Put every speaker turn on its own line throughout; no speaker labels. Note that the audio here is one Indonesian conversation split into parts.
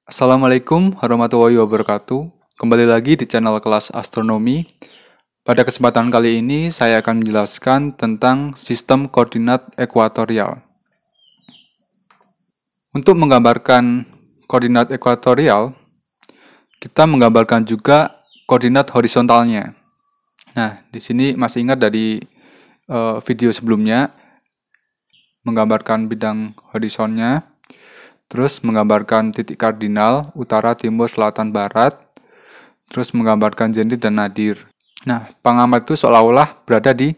Assalamualaikum warahmatullahi wabarakatuh. Kembali lagi di channel kelas astronomi. Pada kesempatan kali ini saya akan menjelaskan tentang sistem koordinat ekuatorial. Untuk menggambarkan koordinat ekuatorial, kita menggambarkan juga koordinat horizontalnya. Nah, di sini masih ingat dari video sebelumnya, menggambarkan bidang horizonnya. Terus menggambarkan titik kardinal, utara, timur, selatan, barat. Terus menggambarkan zenit dan nadir. Nah, pengamat itu seolah-olah berada di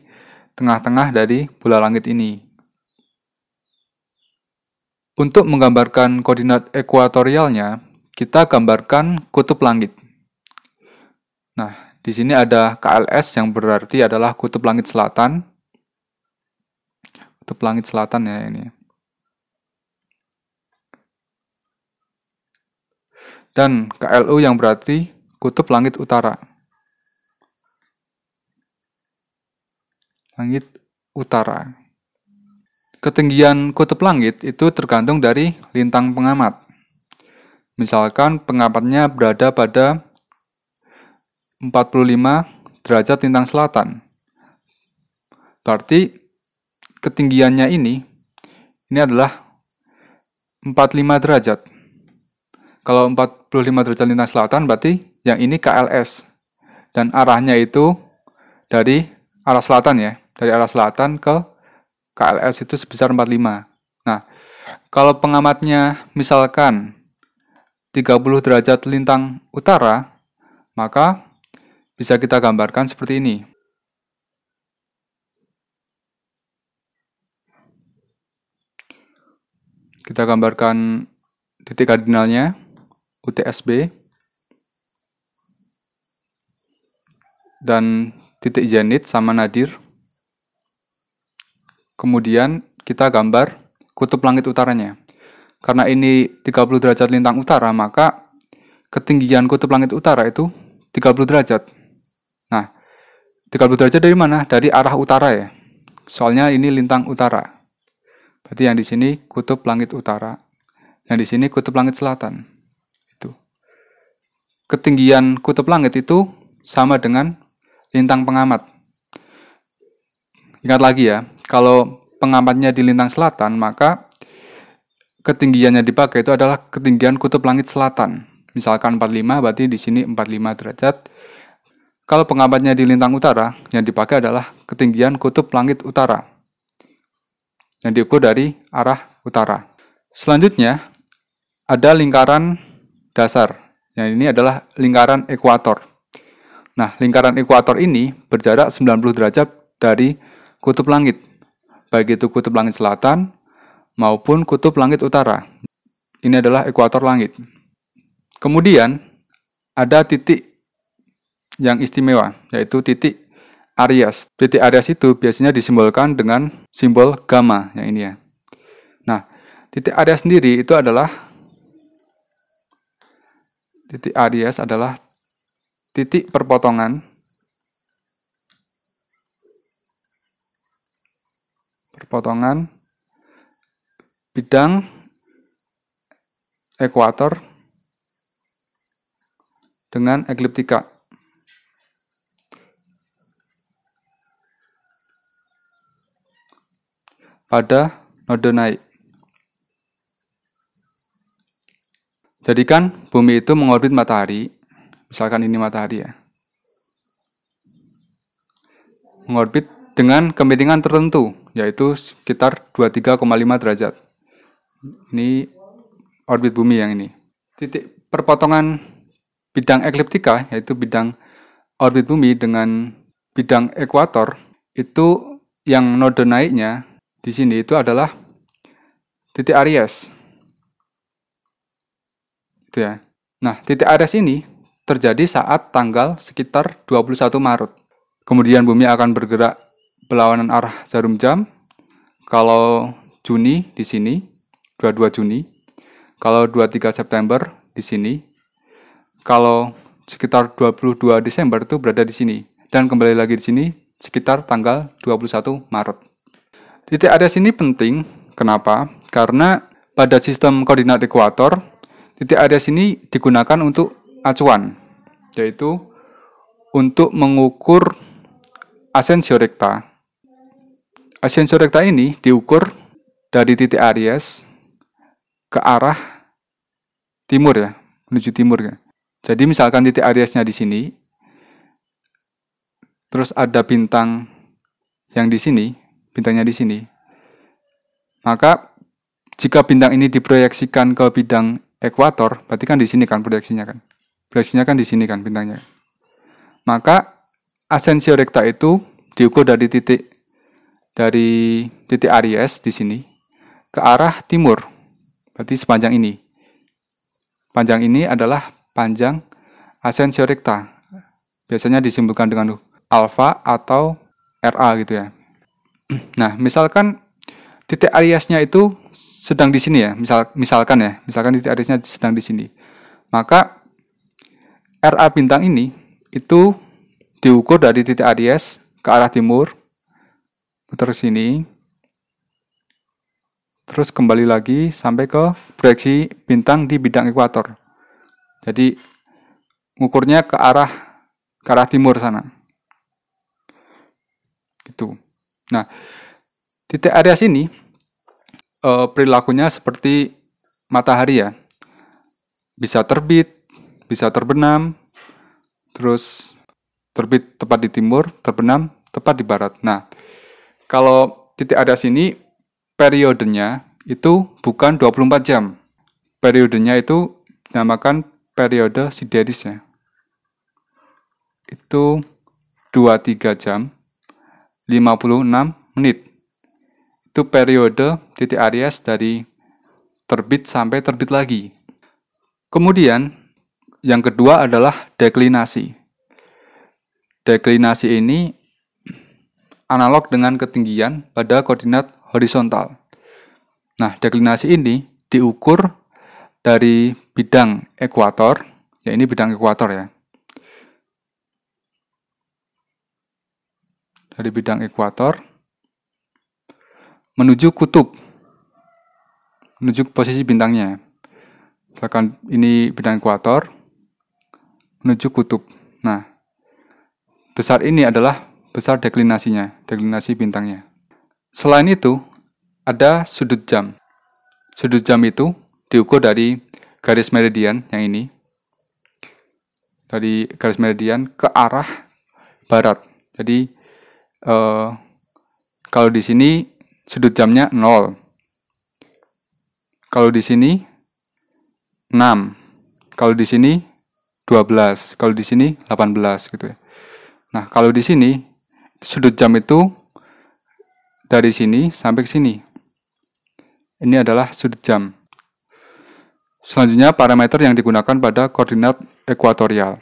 tengah-tengah dari bola langit ini. Untuk menggambarkan koordinat ekuatorialnya, kita gambarkan kutub langit. Nah, di sini ada KLS yang berarti adalah kutub langit selatan. Kutub langit selatan ya ini. Dan KLU yang berarti kutub langit utara. Langit utara. Ketinggian kutub langit itu tergantung dari lintang pengamat. Misalkan pengamatnya berada pada 45 derajat lintang selatan. Berarti ketinggiannya ini adalah 45 derajat. Kalau 45 derajat lintang selatan berarti yang ini KLS. Dan arahnya itu dari arah selatan ya. Dari arah selatan ke KLS itu sebesar 45. Nah, kalau pengamatnya misalkan 30 derajat lintang utara, maka bisa kita gambarkan seperti ini. Kita gambarkan titik kardinalnya. UTSB dan titik zenit sama nadir. Kemudian kita gambar kutub langit utaranya. Karena ini 30 derajat lintang utara, maka ketinggian kutub langit utara itu 30 derajat. Nah, 30 derajat dari mana? Dari arah utara ya. Soalnya ini lintang utara. Berarti yang di sini kutub langit utara, yang di sini kutub langit selatan. Ketinggian kutub langit itu sama dengan lintang pengamat. Ingat lagi ya, kalau pengamatnya di lintang selatan, maka ketinggiannya dipakai itu adalah ketinggian kutub langit selatan. Misalkan 45, berarti di sini 45 derajat. Kalau pengamatnya di lintang utara, yang dipakai adalah ketinggian kutub langit utara. Yang diukur dari arah utara. Selanjutnya, ada lingkaran dasar. Yang ini adalah lingkaran ekuator. Nah, lingkaran ekuator ini berjarak 90 derajat dari kutub langit. Baik itu kutub langit selatan maupun kutub langit utara. Ini adalah ekuator langit. Kemudian, ada titik yang istimewa, yaitu titik Aries. Titik Aries itu biasanya disimbolkan dengan simbol gamma, yang ini ya. Nah, titik Aries sendiri itu adalah titik Aries adalah titik perpotongan bidang ekuator dengan ekliptika. Pada node naik. Jadi kan bumi itu mengorbit matahari, misalkan ini matahari ya, mengorbit dengan kemiringan tertentu, yaitu sekitar 23,5 derajat. Ini orbit bumi yang ini. Titik perpotongan bidang ekliptika, yaitu bidang orbit bumi dengan bidang ekuator, itu yang node naiknya di sini itu adalah titik Aries. Itu ya. Nah, titik Aries ini terjadi saat tanggal sekitar 21 Maret. Kemudian bumi akan bergerak berlawanan arah jarum jam. Kalau Juni di sini, 22 Juni. Kalau 23 September di sini. Kalau sekitar 22 Desember itu berada di sini. Dan kembali lagi di sini sekitar tanggal 21 Maret. Titik Aries ini penting. Kenapa? Karena pada sistem koordinat ekuator, titik Aries ini digunakan untuk acuan, yaitu untuk mengukur ascensio recta. Ascensio recta ini diukur dari titik Aries ke arah timur ya, menuju timur ya. Jadi misalkan titik Ariesnya di sini, terus ada bintang yang di sini, bintangnya di sini. Maka jika bintang ini diproyeksikan ke bidang ekuator, berarti kan di sini kan proyeksinya kan. Proyeksinya kan di sini kan bintangnya. Maka ascensio recta itu diukur dari titik Aries di sini ke arah timur. Berarti sepanjang ini. Panjang ini adalah panjang ascensio recta. Biasanya disimbolkan dengan alfa atau RA gitu ya. Nah, misalkan titik Ariesnya itu sedang di sini ya, misalkan titik Ariesnya sedang di sini. Maka RA bintang ini itu diukur dari titik Aries ke arah timur, putar sini, terus kembali lagi sampai ke proyeksi bintang di bidang ekuator. Jadi ngukurnya ke arah timur sana. Gitu. Nah, titik Aries ini perilakunya seperti matahari ya. Bisa terbit, bisa terbenam, terus terbit tepat di timur, terbenam tepat di barat. Nah, kalau titik Aries ini periodenya itu bukan 24 jam. Periodenya itu dinamakan periode sideris ya. Itu 23 jam 56 menit. Itu periode titik Aries dari terbit sampai terbit lagi. Kemudian yang kedua adalah deklinasi. Deklinasi ini analog dengan ketinggian pada koordinat horizontal. Nah, deklinasi ini diukur dari bidang ekuator, ya ini bidang ekuator ya. Dari bidang ekuator menuju kutub, menuju posisi bintangnya. Misalkan ini bidang ekuator menuju kutub. Nah, besar ini adalah besar deklinasinya, deklinasi bintangnya. Selain itu, ada sudut jam. Sudut jam itu diukur dari garis meridian yang ini. Dari garis meridian ke arah barat. Jadi, kalau di sini sudut jamnya 0. Kalau di sini 6. Kalau di sini 12. Kalau di sini 18 gitu ya. Nah, kalau di sini sudut jam itu dari sini sampai ke sini. Ini adalah sudut jam. Selanjutnya parameter yang digunakan pada koordinat ekuatorial.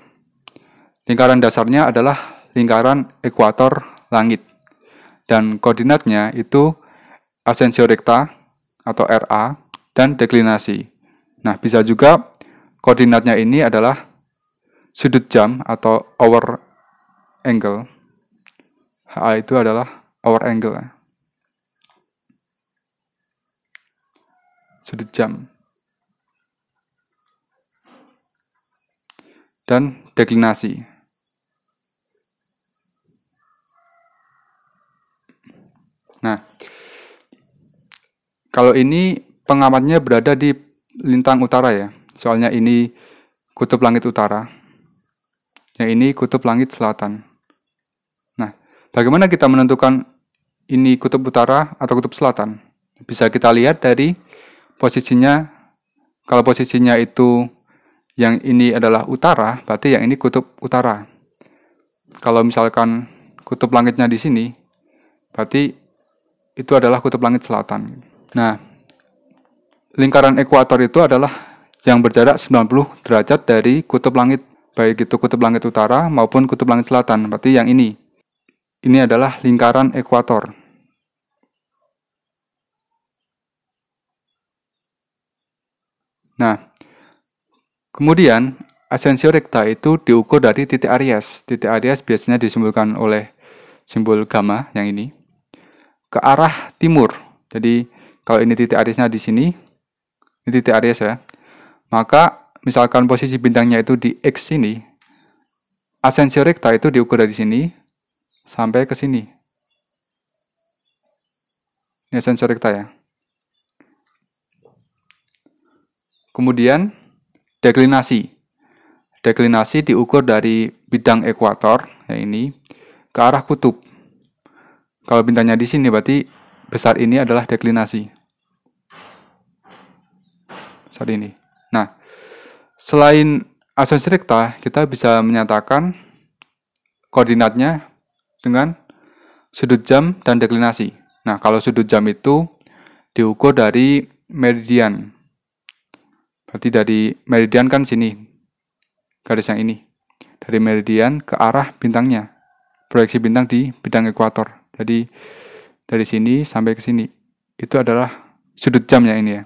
Lingkaran dasarnya adalah lingkaran ekuator langit. Dan koordinatnya itu ascensio recta atau RA dan deklinasi. Nah, bisa juga koordinatnya ini adalah sudut jam atau hour angle. HA itu adalah hour angle. Sudut jam. Dan deklinasi. Nah, kalau ini pengamatnya berada di lintang utara ya. Soalnya ini kutub langit utara. Yang ini kutub langit selatan. Nah, bagaimana kita menentukan ini kutub utara atau kutub selatan? Bisa kita lihat dari posisinya. Kalau posisinya itu yang ini adalah utara, berarti yang ini kutub utara. Kalau misalkan kutub langitnya di sini, berarti itu adalah kutub langit selatan. Nah, lingkaran ekuator itu adalah yang berjarak 90 derajat dari kutub langit, baik itu kutub langit utara maupun kutub langit selatan. Berarti yang ini. Ini adalah lingkaran ekuator. Nah, kemudian ascensio recta itu diukur dari titik Aries. Titik Aries biasanya disimbolkan oleh simbol gamma yang ini ke arah timur. Jadi kalau ini titik Ariesnya di sini, ini titik Aries ya. Maka misalkan posisi bintangnya itu di X sini, asensio rekta itu diukur dari sini sampai ke sini. Ini asensio rekta ya. Kemudian deklinasi. Deklinasi diukur dari bidang ekuator, ya ini, ke arah kutub. Kalau bintangnya di sini berarti besar ini adalah deklinasi. Besar ini. Nah, selain asensio rekta, kita bisa menyatakan koordinatnya dengan sudut jam dan deklinasi. Nah, kalau sudut jam itu diukur dari meridian. Berarti dari meridian kan sini, garis yang ini. Dari meridian ke arah bintangnya. Proyeksi bintang di bidang ekuator. Jadi, dari sini sampai ke sini. Itu adalah sudut jamnya ini ya.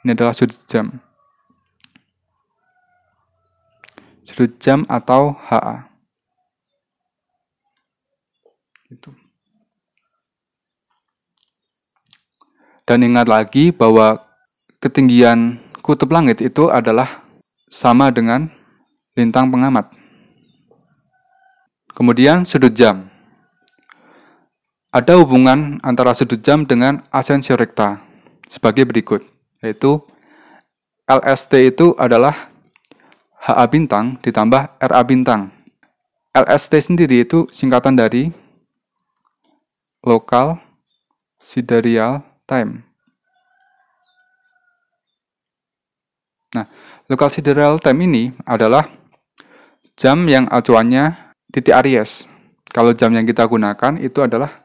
Ini adalah sudut jam. Sudut jam atau HA. Gitu. Dan ingat lagi bahwa ketinggian kutub langit itu adalah sama dengan lintang pengamat. Kemudian sudut jam. Ada hubungan antara sudut jam dengan asensio rekta sebagai berikut. Yaitu LST itu adalah HA bintang ditambah RA bintang. LST sendiri itu singkatan dari Local Sidereal Time. Nah, Local Sidereal Time ini adalah jam yang acuannya titik Aries. Kalau jam yang kita gunakan itu adalah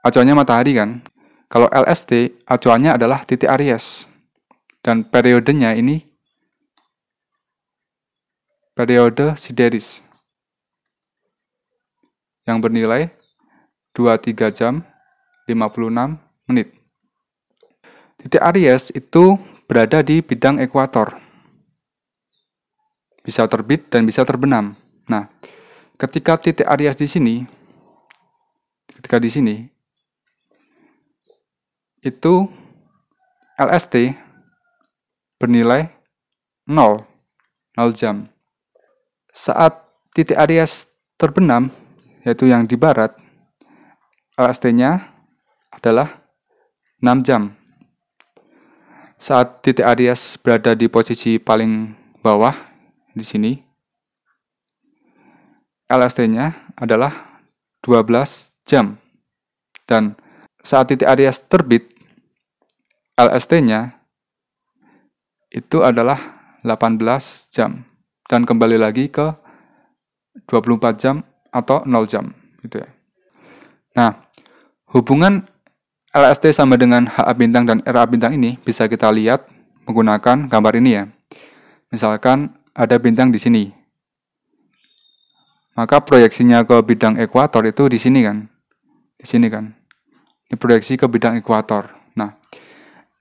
acuannya matahari kan. Kalau LST acuannya adalah titik Aries. Dan periodenya ini periode sideris yang bernilai 23 jam 56 menit. Titik Aries itu berada di bidang ekuator. Bisa terbit dan bisa terbenam. Nah, ketika titik Aries di sini, itu LST bernilai 0 jam. Saat titik Aries terbenam, yaitu yang di barat, LST-nya adalah 6 jam. Saat titik Aries berada di posisi paling bawah, di sini, LST-nya adalah 12 jam. Dan saat titik Aries terbit, LST-nya itu adalah 18 jam. Dan kembali lagi ke 24 jam atau 0 jam. Gitu ya. Nah, hubungan LST sama dengan HA bintang dan RA bintang ini bisa kita lihat menggunakan gambar ini ya. Misalkan ada bintang di sini. Maka proyeksinya ke bidang ekuator itu di sini kan. Di sini kan. Ini proyeksi ke bidang ekuator. Nah,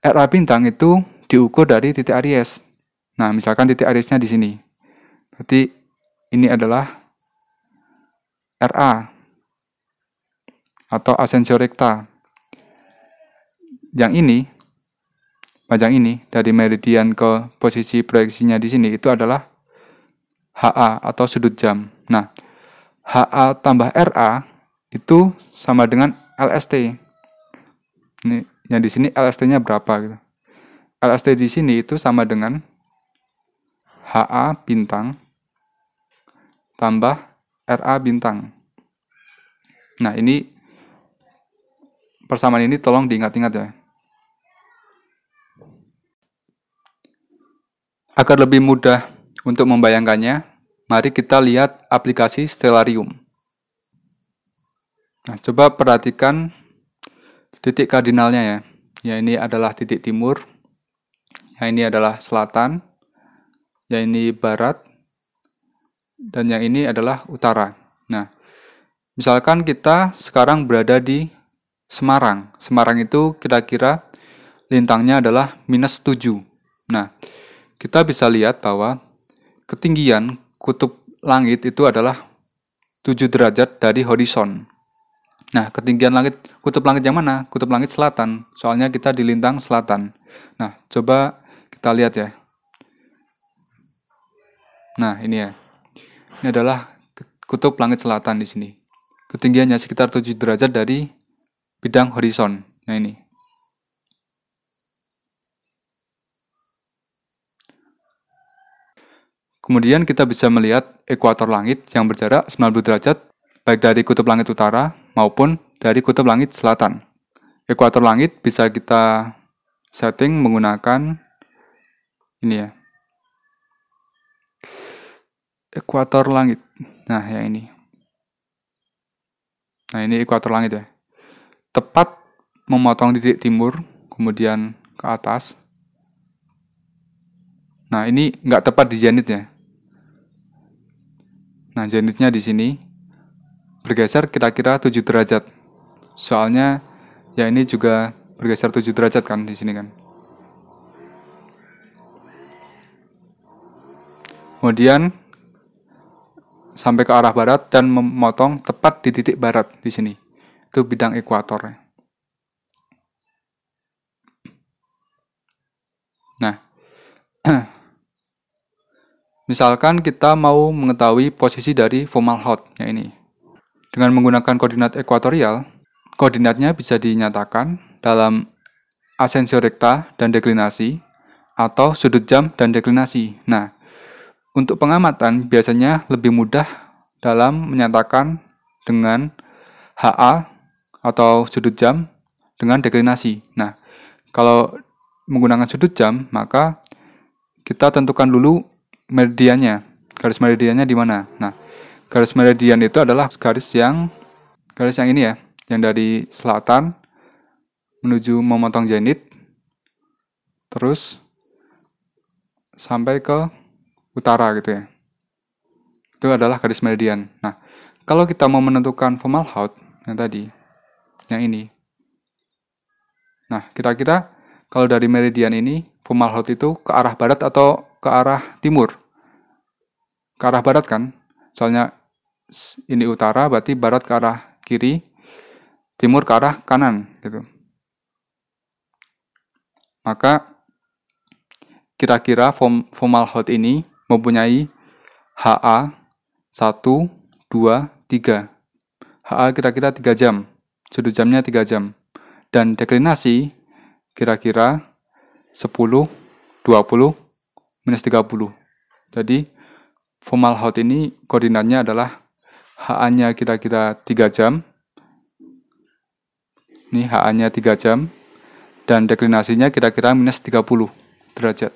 RA bintang itu diukur dari titik Aries. Nah, misalkan titik Ariesnya di sini. Berarti ini adalah RA atau asensio rekta. Yang ini, panjang ini dari meridian ke posisi proyeksinya di sini itu adalah HA atau sudut jam. Nah, HA tambah RA itu sama dengan LST. Ini yang di sini LST-nya berapa gitu. LST di sini itu sama dengan HA bintang tambah RA bintang. Nah, ini persamaan ini tolong diingat-ingat ya. Agar lebih mudah untuk membayangkannya, mari kita lihat aplikasi Stellarium. Nah, coba perhatikan titik kardinalnya ya. Ya, ini adalah titik timur. Yang ini adalah selatan. Yang ini barat. Dan yang ini adalah utara. Nah, misalkan kita sekarang berada di Semarang. Semarang itu kira-kira lintangnya adalah -7. Nah, kita bisa lihat bahwa ketinggian kutub langit itu adalah 7 derajat dari horizon. Nah, ketinggian kutub langit yang mana? Kutub langit selatan, soalnya kita di lintang selatan. Nah, coba kita lihat ya. Nah, ini ya. Ini adalah kutub langit selatan di sini. Ketinggiannya sekitar 7 derajat dari bidang horizon. Nah, ini. Kemudian kita bisa melihat ekuator langit yang berjarak 90 derajat baik dari kutub langit utara maupun dari kutub langit selatan. Ekuator langit bisa kita setting menggunakan ini ya. Ekuator langit. Nah, yang ini. Nah, ini ekuator langit ya. Tepat memotong titik timur, kemudian ke atas. Nah, ini nggak tepat di zenit ya. Nah, zenitnya di sini bergeser kira-kira 7 derajat. Soalnya ya ini juga bergeser 7 derajat kan di sini kan. Kemudian sampai ke arah barat dan memotong tepat di titik barat di sini. Itu bidang ekuatornya. Nah, misalkan kita mau mengetahui posisi dari Fomalhaut, ya ini. Dengan menggunakan koordinat ekuatorial, koordinatnya bisa dinyatakan dalam asensio rekta dan deklinasi, atau sudut jam dan deklinasi. Nah, untuk pengamatan biasanya lebih mudah dalam menyatakan dengan HA atau sudut jam dengan deklinasi. Nah, kalau menggunakan sudut jam, maka kita tentukan dulu meridiannya. Garis meridiannya di mana? Nah, garis meridian itu adalah garis yang ini ya, yang dari selatan menuju memotong zenit, terus sampai ke utara gitu ya. Itu adalah garis meridian. Nah, kalau kita mau menentukan Fomalhaut yang tadi, yang ini. Nah, kira-kira kalau dari meridian ini, Fomalhaut itu ke arah barat atau ke arah timur? Ke arah barat kan? Soalnya ini utara, berarti barat ke arah kiri, timur ke arah kanan gitu. Maka kira-kira Fomalhaut ini mempunyai HA 1, 2, 3. HA kira-kira 3 jam. Sudut jamnya 3 jam. Dan deklinasi kira-kira 10, 20, minus 30. Jadi Fomalhaut ini koordinatnya adalah HA-nya kira-kira 3 jam. Ini HA-nya 3 jam. Dan deklinasinya kira-kira minus 30 derajat.